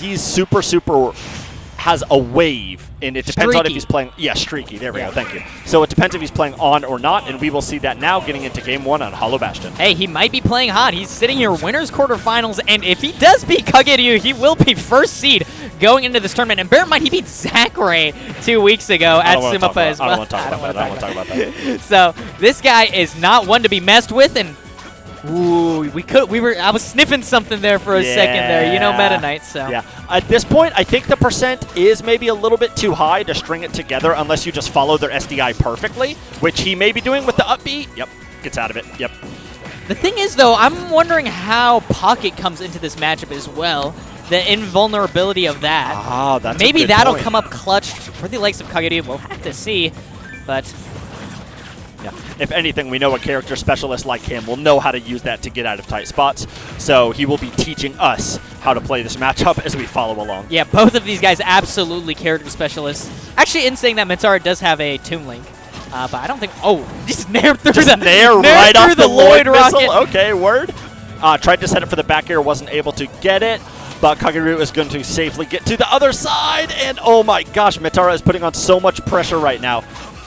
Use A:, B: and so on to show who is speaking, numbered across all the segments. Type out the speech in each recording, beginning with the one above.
A: he's super has a wave, and it depends on if he's playing. Yeah, streaky. There we go. Thank you. So it depends if he's playing on or not, and we will see that now getting into Game 1 on Hollow Bastion.
B: Hey, he might be playing hot. He's sitting here winners quarterfinals, and if he does beat Kageryu, he will be first seed going into this tournament. And bear in mind, he beat Zachary 2 weeks ago at Sumapa as well.
A: I don't want to talk about that.
B: So this guy is not one to be messed with, and ooh, I was sniffing something there for a second there. You know Meta Knight, so.
A: Yeah. At this point, I think the percent is maybe a little bit too high to string it together unless you just follow their SDI perfectly, which he may be doing with the up B. Yep. Gets out of it. Yep.
B: The thing is, though, I'm wondering how Pocket comes into this matchup as well. The invulnerability of that.
A: Oh, that's
B: maybe
A: a good
B: that'll
A: point.
B: come up clutch for the likes of Kageryu. We'll have to see, but.
A: Yeah. If anything, we know a character specialist like him will know how to use that to get out of tight spots. So he will be teaching us how to play this matchup as we follow along.
B: Yeah, both of these guys absolutely character specialists. Actually, in saying that, Metara does have a Tomb Link. But I don't think... Oh, just nair through the
A: nair right off the Lloyd
B: rocket.
A: Missile. Okay, word. Tried to set it for the back air, wasn't able to get it. But Kageryu is going to safely get to the other side. And oh my gosh, Metara is putting on so much pressure right now.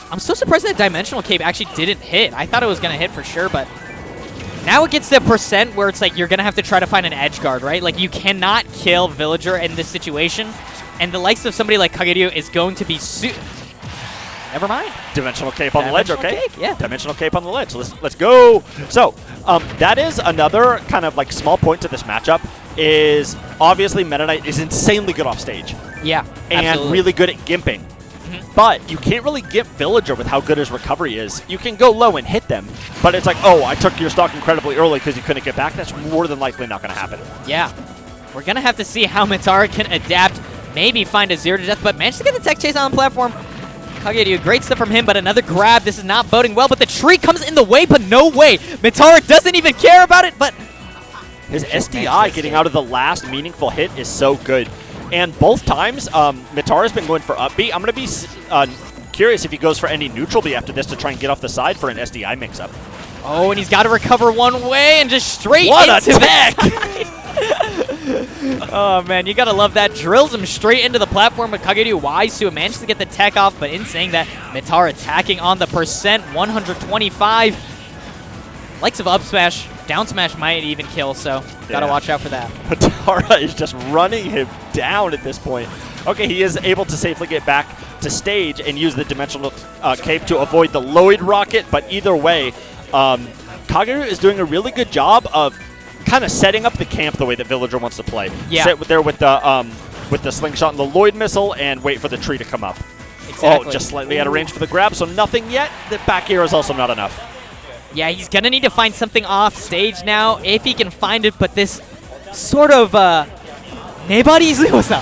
B: I'm so surprised that Dimensional Cape actually didn't hit. I thought it was going to hit for sure, but now it gets to percent where it's like you're going to have to try to find an edge guard, right? Like you cannot kill Villager in this situation, and the likes of somebody like Kageryu is going to be never mind.
A: Dimensional Cape on the ledge, okay?
B: Cape, yeah.
A: Dimensional Cape on the ledge. Let's go. So that is another kind of like small point to this matchup is obviously Meta Knight is insanely good off stage.
B: Yeah,
A: and
B: absolutely.
A: really good at gimping. But you can't really gimp Villager with how good his recovery is. You can go low and hit them, but it's like, oh, I took your stock incredibly early because you couldn't get back. That's more than likely not going to happen.
B: Yeah. We're going to have to see how Metara can adapt, maybe find a 0 to death, but managed to get the tech chase on the platform. Kageryu, great stuff from him, but another grab. This is not boding well, but the tree comes in the way, but no way. Metara doesn't even care about it, but...
A: His SDI getting out of the last meaningful hit is so good. And both times, Metara's been going for up B. I'm going to be curious if he goes for any neutral B after this to try and get off the side for an SDI mix-up.
B: Oh, and he's got to recover one way and just straight
A: what
B: into
A: a tech!
B: Oh, man, you got to love that. Drills him straight into the platform, but Kageryu wise to manage to get the tech off, but in saying that, Metara attacking on the percent, 125. Likes of up smash. Down smash might even kill, so gotta watch out for that.
A: Metara is just running him down at this point. Okay, he is able to safely get back to stage and use the Dimensional Cape to avoid the Lloyd Rocket, but either way, Kageryu is doing a really good job of kind of setting up the camp the way that Villager wants to play.
B: Yeah.
A: Sit there with the slingshot and the Lloyd missile and wait for the tree to come up.
B: Exactly.
A: Oh, just slightly out of range for the grab, so nothing yet. The back air is also not enough.
B: Yeah, he's going to need to find something off stage now, if he can find it, but this sort of nebarizusa,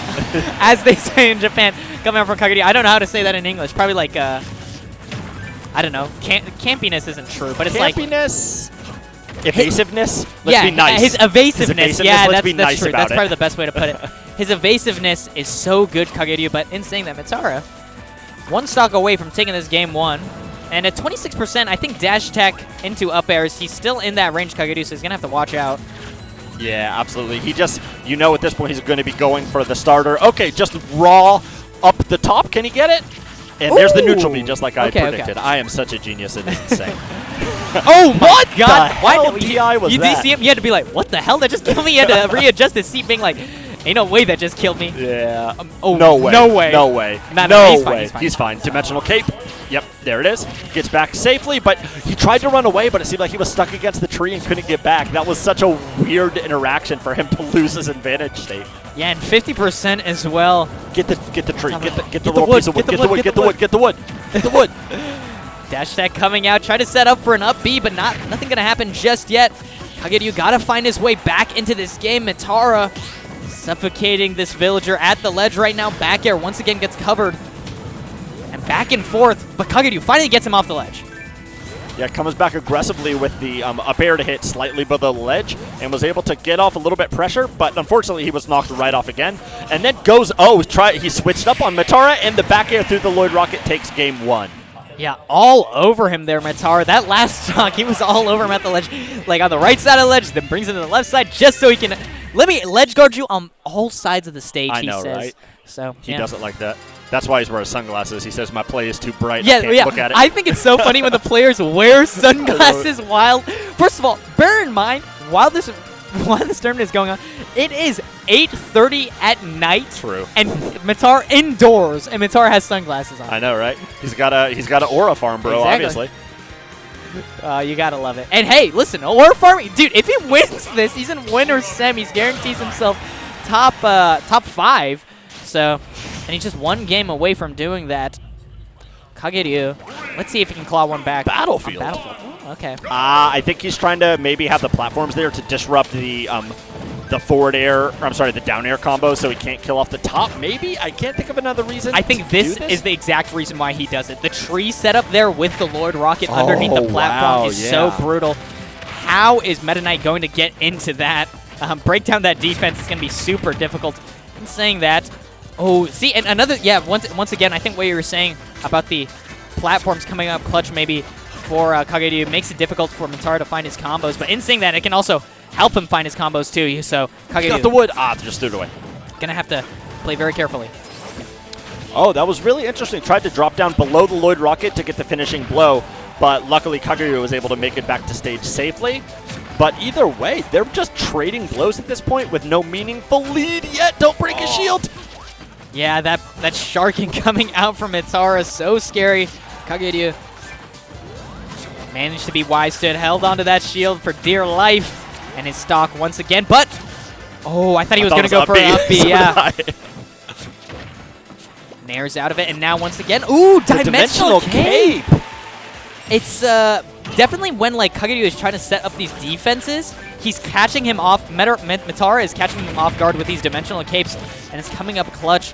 B: as they say in Japan, coming out from Kageryu. I don't know how to say that in English. Probably like, I don't know, campiness isn't true, but it's
A: campiness, evasiveness, let's be nice.
B: His evasiveness, yeah,
A: let's be
B: that's
A: nice
B: true.
A: about
B: That's
A: it.
B: probably the best way to put it. His evasiveness is so good, Kageryu, but in saying that, Metara, one stock away from taking this game 1. And at 26%, I think dash tech into up airs. He's still in that range, Kageryu, so he's going to have to watch out.
A: Yeah, absolutely. He just, you know at this point he's going to be going for the starter. Okay, just raw up the top. Can he get it? And there's the neutral B, just like I predicted. I am such a genius, and it's insane.
B: Oh my God!
A: Why DI was
B: you
A: that?
B: did see him? You had to be like, what the hell? That just killed me. You had to readjust his seat, being like, ain't no way that just killed me.
A: Yeah.
B: Oh,
A: no way.
B: No way.
A: No way.
B: No
A: way. He's fine. Dimensional Cape. Yep, there it is. Gets back safely, but he tried to run away, but it seemed like he was stuck against the tree and couldn't get back. That was such a weird interaction for him to lose his advantage state.
B: Yeah, and 50% as well.
A: Get the tree. Get the
B: wood.
A: piece of wood. Get the wood.
B: Dash tech coming out, try to set up for an up B, but nothing gonna happen just yet. Kageryu gotta find his way back into this game. Metara suffocating this Villager at the ledge right now. Back air once again gets covered. And back and forth, but Kageryu finally gets him off the ledge.
A: Yeah, comes back aggressively with the up air to hit slightly below the ledge and was able to get off a little bit pressure, but unfortunately he was knocked right off again. And then goes, he switched up on Metara, and the back air through the Lloyd Rocket takes game 1.
B: Yeah, all over him there, Metara. That last stock, he was all over him at the ledge. Like on the right side of the ledge, then brings him to the left side just so he can let me ledge guard you on all sides of the stage,
A: I know,
B: he says.
A: right?
B: So,
A: He doesn't like that. That's why he's wearing sunglasses. He says, my play is too bright.
B: Yeah,
A: I can't
B: yeah.
A: look at it.
B: I think it's so funny when the players wear sunglasses while... First of all, bear in mind, while this tournament is going on, it is 8:30 at night.
A: True.
B: And Metara indoors, and Metara has sunglasses on.
A: I know, right? He's got a aura farm, bro,
B: Exactly.
A: obviously.
B: You gotta love it. And hey, listen, aura farming, dude, if he wins this, he's in winner's semis, guarantees himself top 5. So, and he's just one game away from doing that. Kageryu, let's see if he can claw one back.
A: Battlefield.
B: Ooh, okay.
A: I think he's trying to maybe have the platforms there to disrupt the forward air, or I'm sorry, the down air combo, so he can't kill off the top. Maybe I can't think of another reason.
B: I think this is the exact reason why he does it. The tree setup there with the Lord Rocket underneath the platform is so brutal. How is Meta Knight going to get into that? Break down that defense is going to be super difficult. In saying that, see, and another, once again, I think what you were saying about the platforms coming up clutch maybe for Kageryu makes it difficult for Metara to find his combos, but in saying that, it can also help him find his combos too, so Kageryu
A: got the wood. Just threw it away.
B: Gonna have to play very carefully.
A: Oh, that was really interesting. Tried to drop down below the Lloyd Rocket to get the finishing blow, but luckily Kageryu was able to make it back to stage safely. But either way, they're just trading blows at this point with no meaningful lead yet. Don't break his shield.
B: Yeah, that sharking coming out from Metara is so scary. Kageryu managed to be wise-stood, held onto that shield for dear life, and his stock once again. But, I thought he was going to go for an up B, yeah. Nair's out of it, and now once again, Dimensional Cape! It's definitely when Kageryu is trying to set up these defenses, he's catching him off. Metara is catching him off guard with these Dimensional Capes, and it's coming up clutch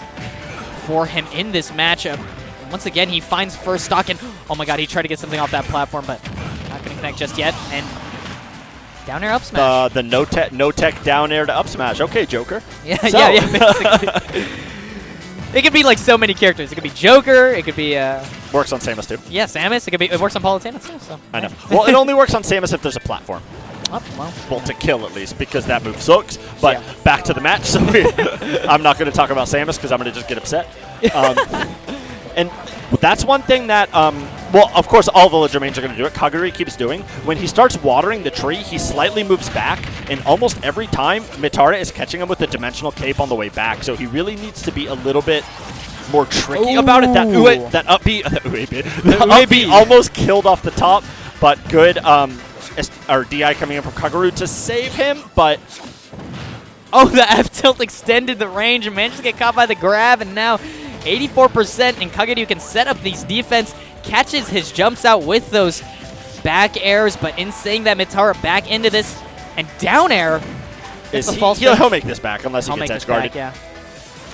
B: for him in this matchup. And once again, he finds first stock, and oh my god, he tried to get something off that platform, but not going to connect just yet. And down air up smash.
A: The no tech down air to up smash. Okay, Joker.
B: Yeah, basically. It could be so many characters. It could be Joker. It could be
A: works on Samus too.
B: Yeah, Samus. It works on Palutena too. So
A: I know. Well, it only works on Samus if there's a platform.
B: Well,
A: to kill at least, because that move sucks. But back to the match. So I'm not going to talk about Samus because I'm going to just get upset. And that's one thing that, well, of course, all villager mains are going to do it. Kageryu keeps doing. When he starts watering the tree, he slightly moves back, and almost every time, Metara is catching him with the Dimensional Cape on the way back. So he really needs to be a little bit more tricky about it. That up B, the up B almost killed off the top, but good DI coming in from Kageryu to save him, but...
B: the F-tilt extended the range and managed to get caught by the grab, and now 84%, and Kageryu can set up these defense, catches his jumps out with those back airs, but in saying that, Metara back into this, and down air.
A: He'll make this back unless he gets edge guarded.
B: Yeah.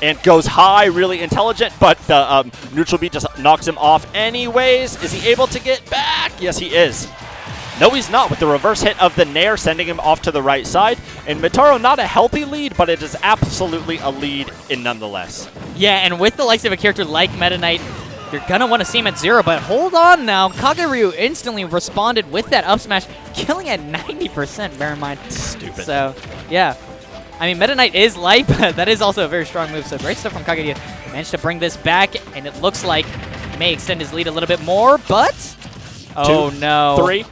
A: And goes high, really intelligent, but the neutral beat just knocks him off anyways. Is he able to get back? Yes, he is. No, he's not, with the reverse hit of the Nair sending him off to the right side. And Metara, not a healthy lead, but it is absolutely a lead in nonetheless.
B: Yeah, and with the likes of a character like Meta Knight, you're going to want to see him at 0, but hold on now. Kageryu instantly responded with that up smash, killing at 90%, bear in mind.
A: Stupid.
B: So, yeah. I mean, Meta Knight is light, but that is also a very strong move, so great stuff from Kageryu. Managed to bring this back, and it looks like he may extend his lead a little bit more, but... Oh, no.
A: 3.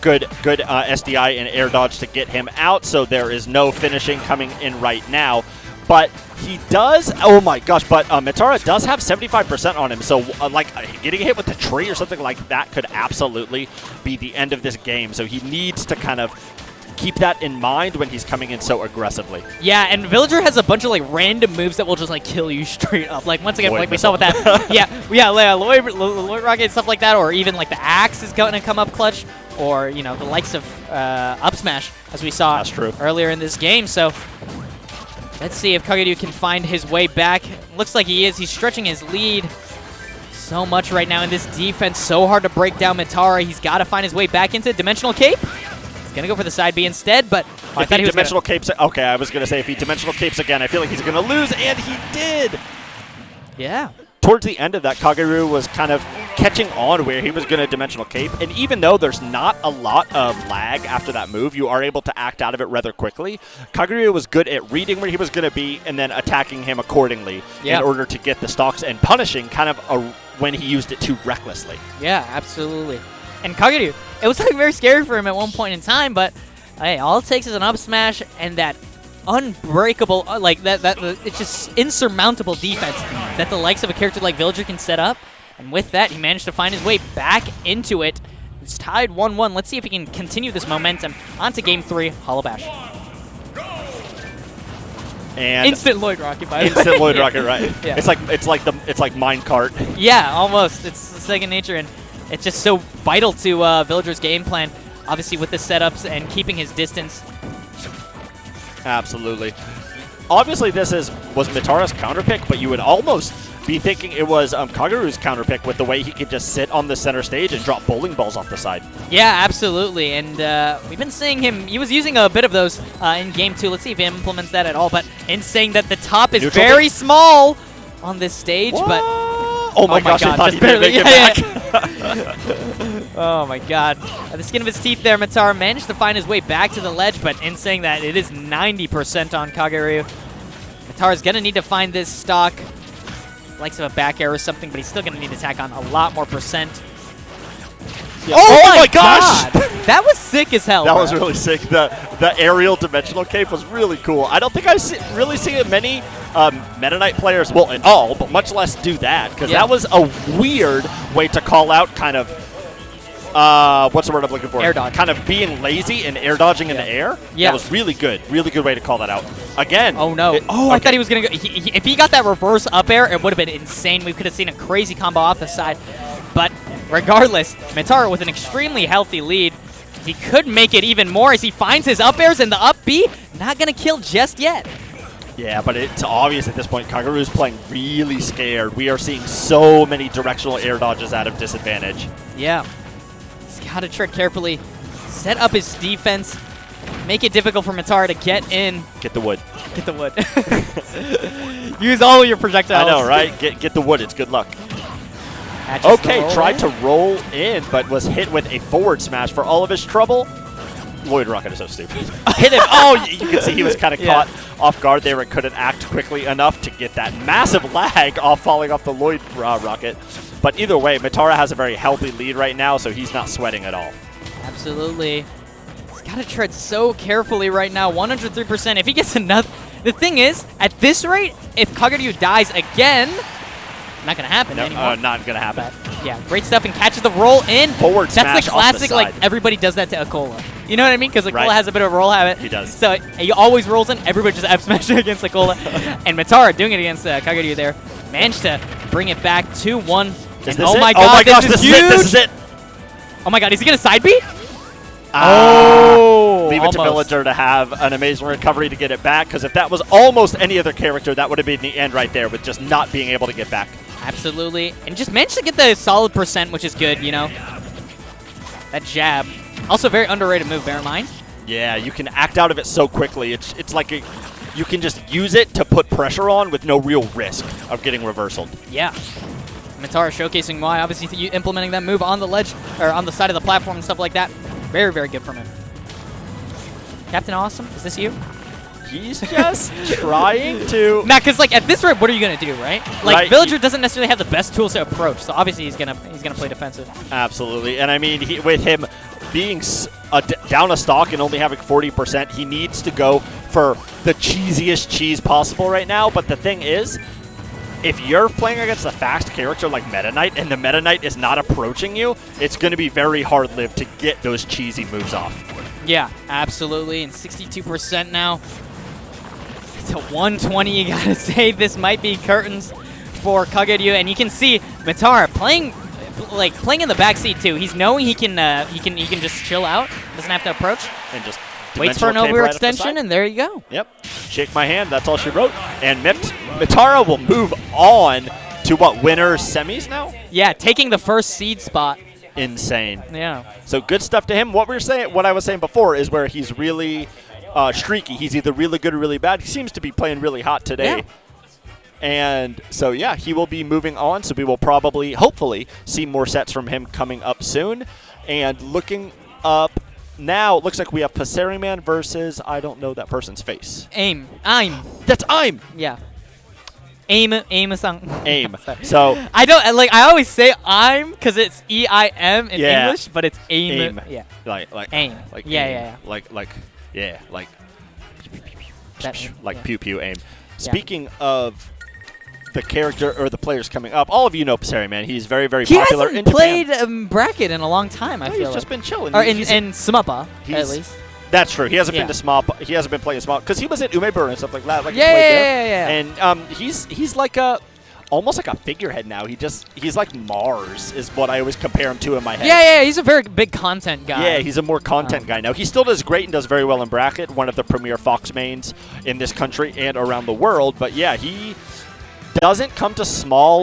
A: Good SDI and air dodge to get him out, so there is no finishing coming in right now. But he does, oh my gosh, but Metara does have 75% on him, so getting hit with the tree or something like that could absolutely be the end of this game. So he needs to kind of keep that in mind when he's coming in so aggressively.
B: Yeah, and Villager has a bunch of random moves that will just kill you straight up. Once again, we saw with that. Lloyd Rocket, stuff like that, or even the axe is going to come up clutch, or the likes of up smash as we saw earlier in this game. So let's see if Kageryu can find his way back. Looks like he is. He's stretching his lead so much right now in this defense. So hard to break down Metara. He's got to find his way back into Dimensional Cape. Gonna go for the side B instead, but
A: I thought he Dimensional Capes. Okay, I was gonna say if he Dimensional Capes again, I feel like he's gonna lose, and he did.
B: Yeah.
A: Towards the end of that, Kageryu was kind of catching on where he was going to dimensional cape. And even though there's not a lot of lag after that move, you are able to act out of it rather quickly. Kageryu was good at reading where he was going to be and then attacking him accordingly in order to get the stocks and punishing kind of when he used it too recklessly.
B: Yeah, absolutely. And Kageryu, it was like very scary for him at one point in time, but hey, all it takes is an up smash and that unbreakable, it's just insurmountable defense that the likes of a character like Villager can set up. And with that, he managed to find his way back into it. It's tied 1-1. Let's see if he can continue this momentum onto Game 3, Hollow Bash.
A: And
B: instant Lloyd Rocket, by the way.
A: Instant Lloyd Rocket, right?
B: Yeah.
A: It's like minecart.
B: Yeah, almost. It's second nature, and it's just so vital to Villager's game plan. Obviously, with the setups and keeping his distance.
A: Absolutely. Obviously, this was Metara's counter pick, but you would almost be thinking it was Kageryu's counter pick with the way he could just sit on the center stage and drop bowling balls off the side.
B: Yeah, absolutely. And we've been seeing him. He was using a bit of those in Game 2. Let's see if he implements that at all. But in saying that the top is
A: Neutral
B: very small on this stage, but
A: oh my gosh, I thought he didn't make it back.
B: Oh my god. At the skin of his teeth there, Metara managed to find his way back to the ledge, but in saying that, it is 90% on Kageryu. Metara's going to need to find this stock. Likes of a back air or something, but he's still going to need to tack on a lot more percent. Yeah.
A: Oh my gosh!
B: That was sick as hell.
A: That was really sick. The aerial dimensional cape was really cool. I don't think I've really seen many Meta Knight players, well, at all, but much less do that, because that was a weird way to call out kind of, what's the word I'm looking for?
B: Air dodge.
A: Kind of being lazy and air dodging in the air.
B: Yeah.
A: That was really good. Really good way to call that out. Again.
B: Oh, no. I thought he was going to go. If he got that reverse up air, it would have been insane. We could have seen a crazy combo off the side. But regardless, Metara with an extremely healthy lead. He could make it even more as he finds his up airs, and the up B not going to kill just yet.
A: Yeah, but it's obvious at this point, Kageryu's playing really scared. We are seeing so many directional air dodges out of disadvantage.
B: Yeah. He's got to tread carefully, set up his defense, make it difficult for Metara to get in.
A: Get the wood.
B: Get the wood. Use all your projectiles.
A: I know, right? Get the wood. It's good luck.
B: Okay,
A: tried to roll in, but was hit with a forward smash for all of his trouble. Lloyd Rocket is so stupid. Hit him. Oh, you can see he was kind of caught off guard there and couldn't act quickly enough to get that massive lag off falling off the Lloyd Rocket. But either way, Metara has a very healthy lead right now, so he's not sweating at all.
B: Absolutely. He's got to tread so carefully right now. 103%. If he gets another... The thing is, at this rate, if Kageryu dies again... Not going to happen anymore.
A: Not going to happen.
B: But, yeah, great stuff and catches the roll in.
A: Forward smash.
B: That's the classic,
A: off the side.
B: everybody does that to Akola. You know what I mean? Because Akola has a bit of a roll habit.
A: He does.
B: So he always rolls in. Everybody just F-smashes against Akola. And Metara doing it against Kageryu there. Managed to bring it back 2-1.
A: Oh my gosh, this is it. This is it.
B: Oh my god, is he going to side beat?
A: Leave it to Villager to have an amazing recovery to get it back, because if that was almost any other character, that would have been the end right there with just not being able to get back.
B: Absolutely. And just managed to get the solid percent, which is good, you know. That jab. Also a very underrated move, bear in mind.
A: Yeah, you can act out of it so quickly. It's like you can just use it to put pressure on with no real risk of getting reversaled.
B: Yeah. Metara showcasing why. Obviously, implementing that move on the ledge, or on the side of the platform and stuff like that. Very, very good from him. Captain Awesome, is this you?
A: He's just trying to...
B: Nah, because like at this rate, what are you gonna do, right? Like Villager doesn't necessarily have the best tools to approach, so obviously he's gonna play defensive. Absolutely,
A: and I mean with him being down a stock and only having 40%, he needs to go for the cheesiest cheese possible right now. But the thing is, if you're playing against a fast character like Meta Knight and the Meta Knight is not approaching you, it's going to be very hard-lived to get those cheesy moves off.
B: Yeah, absolutely. And 62% now. To 120, you gotta say this might be curtains for Kageryu, and you can see Metara playing in the backseat too. He's knowing he can just chill out, doesn't have to approach,
A: and just
B: waits for an overextension, and there you go.
A: Yep, shake my hand. That's all she wrote. And Metara will move on to what, winner semis now?
B: Yeah, taking the first seed spot.
A: Insane.
B: Yeah.
A: So good stuff to him. What I was saying before is where he's really streaky. He's either really good or really bad. He seems to be playing really hot today.
B: Yeah.
A: And so, yeah, he will be moving on. So we will probably, hopefully, see more sets from him coming up soon. And looking up now, it looks like we have Passeriman versus, I don't know that person's face.
B: I'm.
A: That's I'm.
B: Yeah. Aim-san.
A: Aim. So
B: I don't like. I always say I'm because it's EIM in
A: Yeah.
B: English, but it's aim.
A: Aim.
B: Yeah.
A: like
B: Aim.
A: like
B: Yeah,
A: aim.
B: yeah,
A: like
B: That-
A: like
B: yeah.
A: pew pew aim. Speaking of the character or the players coming up, all of you know Passeriman. He's very, very
B: He
A: popular
B: hasn't
A: in
B: played
A: Japan.
B: bracket in a long time. I
A: No,
B: feel
A: he's just
B: like.
A: been chilling.
B: Or
A: He's-
B: in Sumapa, at
A: he's-
B: least.
A: That's true. He hasn't
B: Yeah.
A: been to Sumapa. He hasn't been playing Sumapa because he was at Umebura and stuff like that. Like he
B: Yeah,
A: played
B: yeah,
A: there.
B: yeah.
A: And he's like almost like a figurehead now. He's like Mars is what I always compare him to in my head.
B: Yeah. He's a very big content guy.
A: Yeah, he's a more content guy now. He still does great and does very well in bracket, one of the premier Fox mains in this country and around the world. But yeah, he doesn't come to small